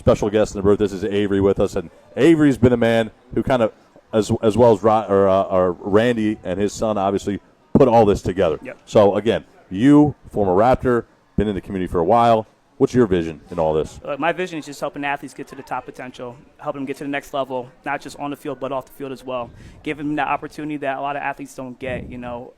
special guest in the booth. This is Avory with us, and Avory's been a man who kind of, as well as Randy and his son, obviously put all this together. Yep. So again, you, former Raptor, been in the community for a while. What's your vision in all this? My vision is just helping athletes get to the top potential, helping them get to the next level, not just on the field but off the field as well. Giving them that opportunity that a lot of athletes don't get. You know,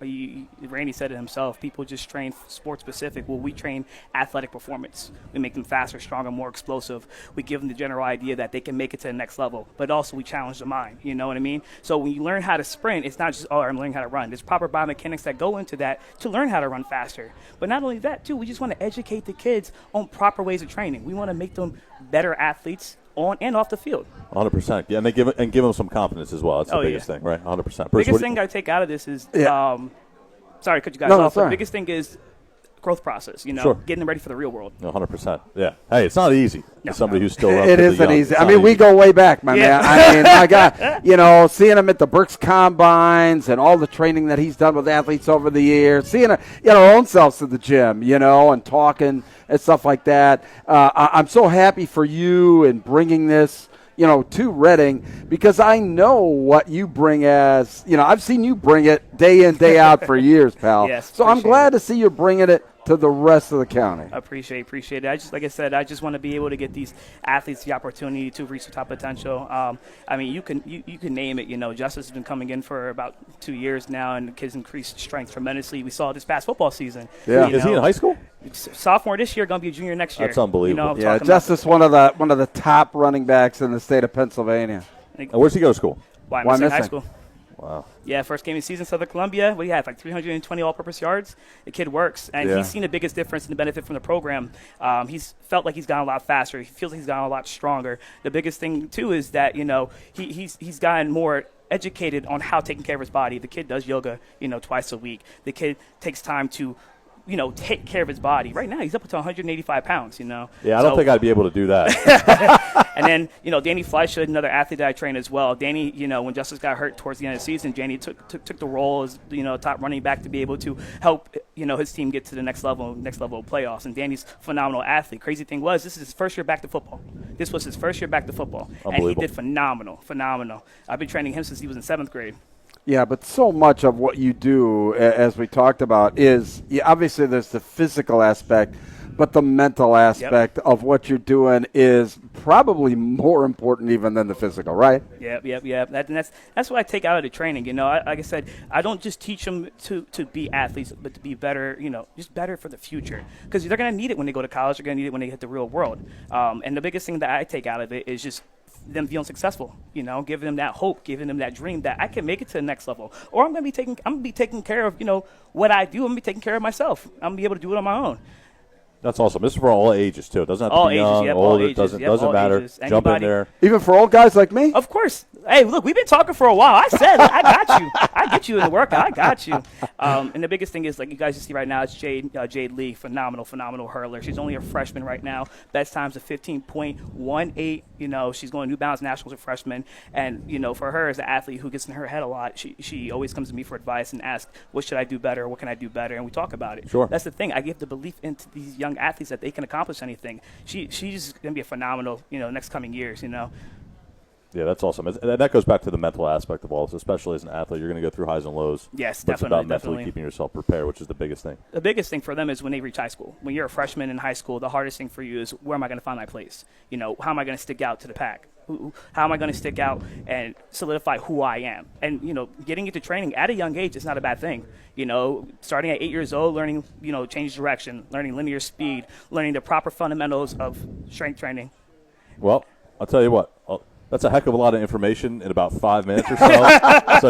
Randy said it himself. People just train sport specific. Well, we train athletic performance. We make them faster, stronger, more explosive. We give them the general idea that they can make it to the next level, but also we challenge the mind. You know what I mean? So when you learn how to sprint, it's not just, oh, I'm learning how to run. There's proper biomechanics that go into that to learn how to run faster. But not only that, too, we just want to educate the kids on proper ways of training. We want to make them better athletes on and off the field. 100%. Yeah, and give them some confidence as well. That's the biggest thing, right? 100%. Bruce, biggest thing I take out of this is, sorry, cut you guys off. The biggest thing is growth process, getting them ready for the real world. 100%. Yeah. Hey, it's not easy. No, somebody who's still It isn't easy. I mean, we go way back, my man. I mean, my God, seeing him at the Brooks Combines and all the training that he's done with athletes over the years, seeing our own selves at the gym, and talking and stuff like that. I'm so happy for you and bringing this, to Reading, because I know what you bring as, I've seen you bring it day in, day out for years, pal. Yes, so I'm glad to see you bringing it to the rest of the county. I appreciate it. Like I said, I just want to be able to get these athletes the opportunity to reach the top potential. I mean, you can name it. Justice has been coming in for about 2 years now, and the kids increased strength tremendously. We saw it this past football season. Yeah, is he in high school? Sophomore this year, going to be a junior next year. That's unbelievable. Justice, one of the top running backs in the state of Pennsylvania. And where's he go to school? Wyoming High School. Wow. Yeah, first game of the season, Southern Columbia. What do you have, like 320 all-purpose yards? The kid works, and he's seen the biggest difference in the benefit from the program. He's felt like he's gotten a lot faster. He feels like he's gotten a lot stronger. The biggest thing, too, is that, he's gotten more educated on how taking care of his body. The kid does yoga, twice a week. The kid takes time to take care of his body. Right now, he's up to 185 pounds, Yeah, I don't think I'd be able to do that. And then, Danny Fleischhood, another athlete that I train as well. Danny, when Justice got hurt towards the end of the season, Danny took the role as, top running back to be able to help, his team get to the next level of playoffs. And Danny's a phenomenal athlete. Crazy thing was, this is his first year back to football. This was his first year back to football. And he did phenomenal. I've been training him since he was in 7th grade. Yeah, but so much of what you do, as we talked about, is obviously there's the physical aspect, but the mental aspect of what you're doing is probably more important even than the physical, right? Yep. That's what I take out of the training. Like I said, I don't just teach them to be athletes, but to be better, just better for the future. Because they're going to need it when they go to college. They're going to need it when they hit the real world. And the biggest thing that I take out of it is just them feeling successful, giving them that hope, giving them that dream that I can make it to the next level. Or I'm going to be taking care of, what I do. I'm going to be taking care of myself. I'm going to be able to do it on my own. That's awesome. This is for all ages, too. It doesn't have to all be ages, young, yep, old. all It doesn't all matter. Ages. Jump in there. Even for old guys like me? Of course. Hey, look, we've been talking for a while. I said, I got you. I get you in the workout. I got you. And the biggest thing is, like you guys see right now, it's Jade Lee, phenomenal hurler. She's only a freshman right now. Best time's a 15.18. She's going New Balance Nationals as a freshman. And, for her as an athlete who gets in her head a lot, she always comes to me for advice and asks, what should I do better? What can I do better? And we talk about it. Sure. That's the thing. I give the belief into these young athletes that they can accomplish anything. She's going to be a phenomenal, next coming years, Yeah, that's awesome. And that goes back to the mental aspect of all this, especially as an athlete. You're going to go through highs and lows. Yes, but definitely. It's about mentally keeping yourself prepared, which is the biggest thing. The biggest thing for them is when they reach high school. When you're a freshman in high school, the hardest thing for you is where am I going to find my place? How am I going to stick out to the pack? How am I going to stick out and solidify who I am? And, getting into training at a young age is not a bad thing. Starting at 8 years old, learning, change direction, learning linear speed, learning the proper fundamentals of strength training. Well, I'll tell you what. That's a heck of a lot of information in about 5 minutes or so. So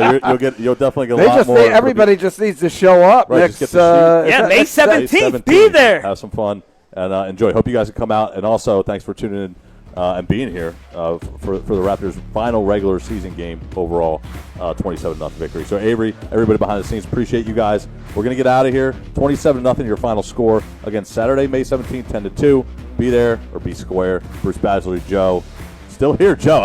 you'll definitely get a lot more. Everybody just needs to show up next. May 17th. Be there. Have some fun and enjoy. Hope you guys can come out. And also, thanks for tuning in and being here for the Raptors' final regular season game overall, 27-0 victory. So Avory, everybody behind the scenes, appreciate you guys. We're gonna get out of here. 27-0 your final score against Saturday, May 17th, 10-2. Be there or be square. Bruce Badgley, Joe. Still here, Joe.